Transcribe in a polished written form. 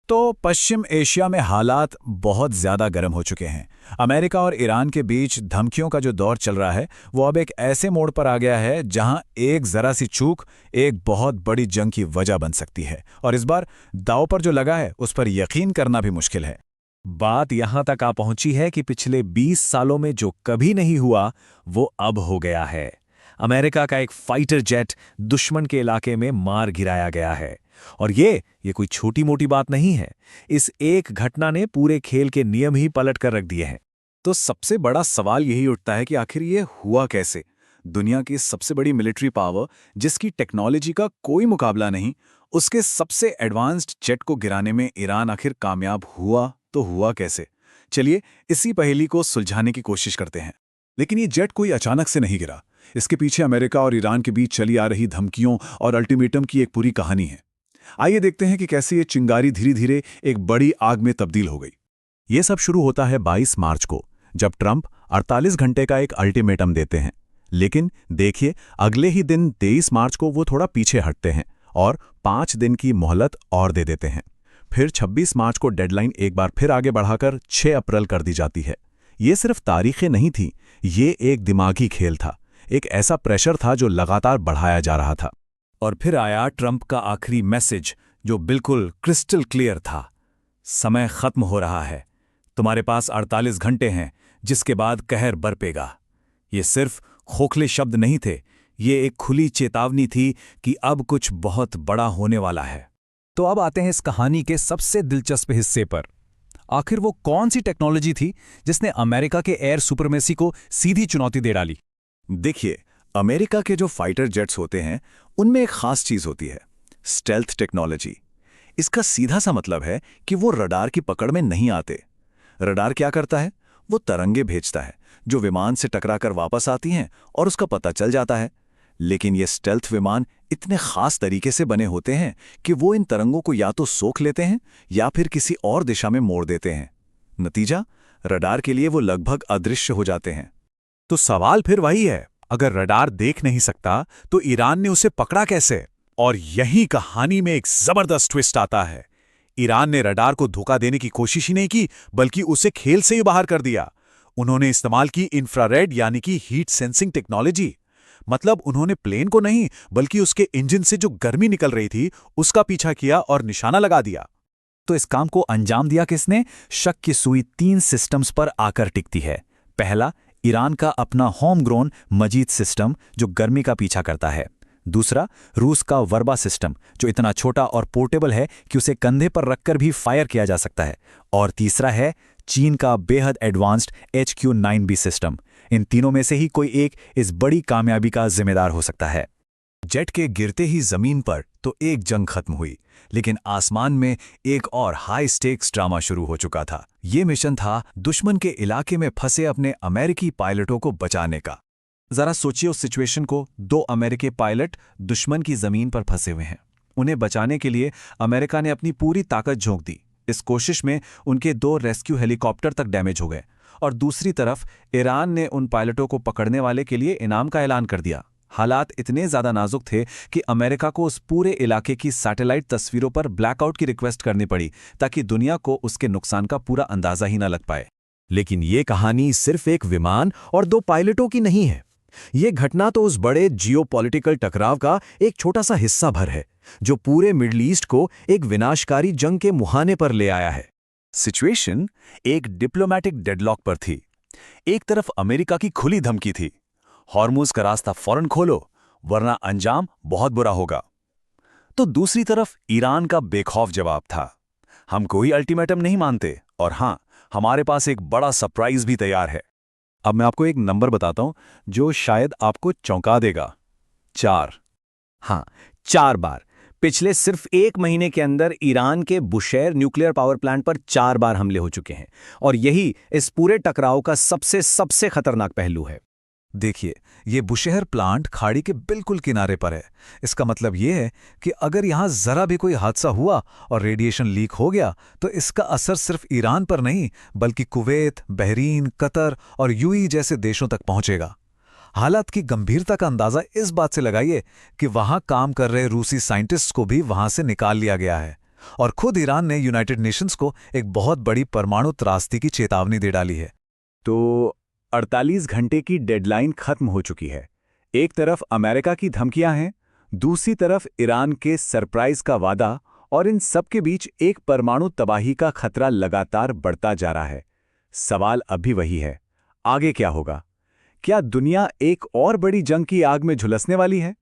तो पश्चिम एशिया में हालात बहुत ज़्यादा गर्म हो चुके हैं। अमेरिका और ईरान के बीच धमकियों का जो दौर चल रहा है वो अब एक ऐसे मोड़ पर आ गया है जहां एक ज़रा सी चूक एक बहुत बड़ी जंग की वजह बन सकती है। और इस बार दांव पर जो लगा है उस पर यकीन करना भी मुश्किल है। बात यहां तक आ पहुंची है कि पिछले 20 सालों में जो कभी नहीं हुआ वो अब हो गया है। अमेरिका का एक फाइटर जेट दुश्मन के इलाके में मार गिराया गया है। और ये कोई छोटी मोटी बात नहीं है। इस एक घटना ने पूरे खेल के नियम ही पलट कर रख दिए हैं। तो सबसे बड़ा सवाल यही उठता है कि आखिर ये हुआ कैसे। दुनिया की सबसे बड़ी मिलिट्री पावर, जिसकी टेक्नोलॉजी का कोई मुकाबला नहीं, उसके सबसे एडवांस्ड जेट को गिराने में ईरान आखिर कामयाब हुआ तो हुआ कैसे। चलिए इसी पहेली को सुलझाने की कोशिश करते हैं। लेकिन ये जेट कोई अचानक से नहीं गिरा। इसके पीछे अमेरिका और ईरान के बीच चली आ रही धमकियों और अल्टीमेटम की एक पूरी कहानी है। आइए देखते हैं कि कैसे ये चिंगारी धीरे धीरे एक बड़ी आग में तब्दील हो गई। ये सब शुरू होता है 22 मार्च को, जब ट्रंप 48 घंटे का एक अल्टीमेटम देते हैं। लेकिन देखिए, अगले ही दिन 23 मार्च को वो थोड़ा पीछे हटते हैं और 5 दिन की मोहलत और दे देते हैं। फिर 26 मार्च को डेडलाइन एक बार फिर आगे बढ़ाकर 6 अप्रैल कर दी जाती है। ये सिर्फ तारीखें नहीं थी, ये एक दिमागी खेल था, एक ऐसा प्रेशर था जो लगातार बढ़ाया जा रहा था। और फिर आया ट्रंप का आखिरी मैसेज, जो बिल्कुल क्रिस्टल क्लियर था। समय खत्म हो रहा है, तुम्हारे पास 48 घंटे हैं, जिसके बाद कहर बरपेगा। ये सिर्फ खोखले शब्द नहीं थे, ये एक खुली चेतावनी थी कि अब कुछ बहुत बड़ा होने वाला है। तो अब आते हैं इस कहानी के सबसे दिलचस्प हिस्से पर। आखिर वो कौन सी टेक्नोलॉजी थी जिसने अमेरिका के एयर सुपरमेसी को सीधी चुनौती दे डाली? देखिए, अमेरिका के जो फाइटर जेट्स होते हैं उनमें एक खास चीज होती है, स्टेल्थ टेक्नोलॉजी। इसका सीधा सा मतलब है कि वो रडार की पकड़ में नहीं आते। रडार क्या करता है? वो तरंगे भेजता है जो विमान से टकराकर वापस आती हैं और उसका पता चल जाता है। लेकिन ये स्टेल्थ विमान इतने खास तरीके से बने होते हैं कि वो इन तरंगों को या तो सोख लेते हैं या फिर किसी और दिशा में मोड़ देते हैं। नतीजा, रडार के लिए वो लगभग अदृश्य हो जाते हैं। तो सवाल फिर वही है, अगर रडार देख नहीं सकता तो ईरान ने उसे पकड़ा कैसे? और यही कहानी में एक जबरदस्त ट्विस्ट आता है। ईरान ने रडार को धोखा देने की कोशिश ही नहीं की, बल्कि उसे खेल से ही बाहर कर दिया। उन्होंने इस्तेमाल की इंफ्रारेड यानी कि हीट सेंसिंग टेक्नोलॉजी। मतलब उन्होंने प्लेन को नहीं, बल्कि उसके इंजन से जो गर्मी निकल रही थी उसका पीछा किया और निशाना लगा दिया। तो इस काम को अंजाम दिया किसने? शक की सुई 3 सिस्टम्स पर आकर टिकती है। पहला, ईरान का अपना होम ग्रोन मजीद सिस्टम जो गर्मी का पीछा करता है। दूसरा, रूस का वर्बा सिस्टम जो इतना छोटा और पोर्टेबल है कि उसे कंधे पर रखकर भी फायर किया जा सकता है। और तीसरा है चीन का बेहद एडवांस्ड HQ-9B सिस्टम। इन तीनों में से ही कोई एक इस बड़ी कामयाबी का जिम्मेदार हो सकता है। जेट के गिरते ही जमीन पर तो एक जंग खत्म हुई, लेकिन आसमान में एक और हाई स्टेक्स ड्रामा शुरू हो चुका था। ये मिशन था दुश्मन के इलाके में फंसे अपने अमेरिकी पायलटों को बचाने का। जरा सोचिए उस सिचुएशन को। 2 अमेरिकी पायलट दुश्मन की जमीन पर फंसे हुए हैं। उन्हें बचाने के लिए अमेरिका ने अपनी पूरी ताकत झोंक दी। इस कोशिश में उनके 2 रेस्क्यू हेलीकॉप्टर तक डैमेज हो गए। और दूसरी तरफ ईरान ने उन पायलटों को पकड़ने वाले के लिए इनाम का ऐलान कर दिया। हालात इतने ज्यादा नाजुक थे कि अमेरिका को उस पूरे इलाके की सैटेलाइट तस्वीरों पर ब्लैकआउट की रिक्वेस्ट करनी पड़ी, ताकि दुनिया को उसके नुकसान का पूरा अंदाजा ही न लग पाए। लेकिन ये कहानी सिर्फ एक विमान और 2 पायलटों की नहीं है। ये घटना तो उस बड़े जियोपॉलिटिकल टकराव का एक छोटा सा हिस्सा भर है, जो पूरे मिडल ईस्ट को एक विनाशकारी जंग के मुहाने पर ले आया है। सिचुएशन एक डिप्लोमैटिक डेडलॉक पर थी। एक तरफ अमेरिका की खुली धमकी थी, हॉर्मुज का रास्ता फौरन खोलो वरना अंजाम बहुत बुरा होगा। तो दूसरी तरफ ईरान का बेखौफ जवाब था, हम कोई अल्टीमेटम नहीं मानते और हां, हमारे पास एक बड़ा सरप्राइज भी तैयार है। अब मैं आपको एक नंबर बताता हूं जो शायद आपको चौंका देगा। 4। हाँ, 4 बार। पिछले सिर्फ 1 महीने के अंदर ईरान के बुशैर न्यूक्लियर पावर प्लांट पर 4 बार हमले हो चुके हैं। और यही इस पूरे टकराव का सबसे खतरनाक पहलू है। देखिए, ये बुशहर प्लांट खाड़ी के बिल्कुल किनारे पर है। इसका मतलब ये है कि अगर यहाँ जरा भी कोई हादसा हुआ और रेडिएशन लीक हो गया तो इसका असर सिर्फ ईरान पर नहीं, बल्कि कुवैत, बहरीन, कतर और यूएई जैसे देशों तक पहुंचेगा। हालात की गंभीरता का अंदाजा इस बात से लगाइए कि वहां काम कर रहे रूसी साइंटिस्ट्स को भी वहां से निकाल लिया गया है। और खुद ईरान ने यूनाइटेड नेशंस को एक बहुत बड़ी परमाणु त्रासदी की चेतावनी दे डाली है। तो 48 घंटे की डेडलाइन खत्म हो चुकी है। एक तरफ अमेरिका की धमकियां हैं, दूसरी तरफ ईरान के सरप्राइज का वादा, और इन सब के बीच एक परमाणु तबाही का खतरा लगातार बढ़ता जा रहा है। सवाल अब भी वही है, आगे क्या होगा? क्या दुनिया एक और बड़ी जंग की आग में झुलसने वाली है?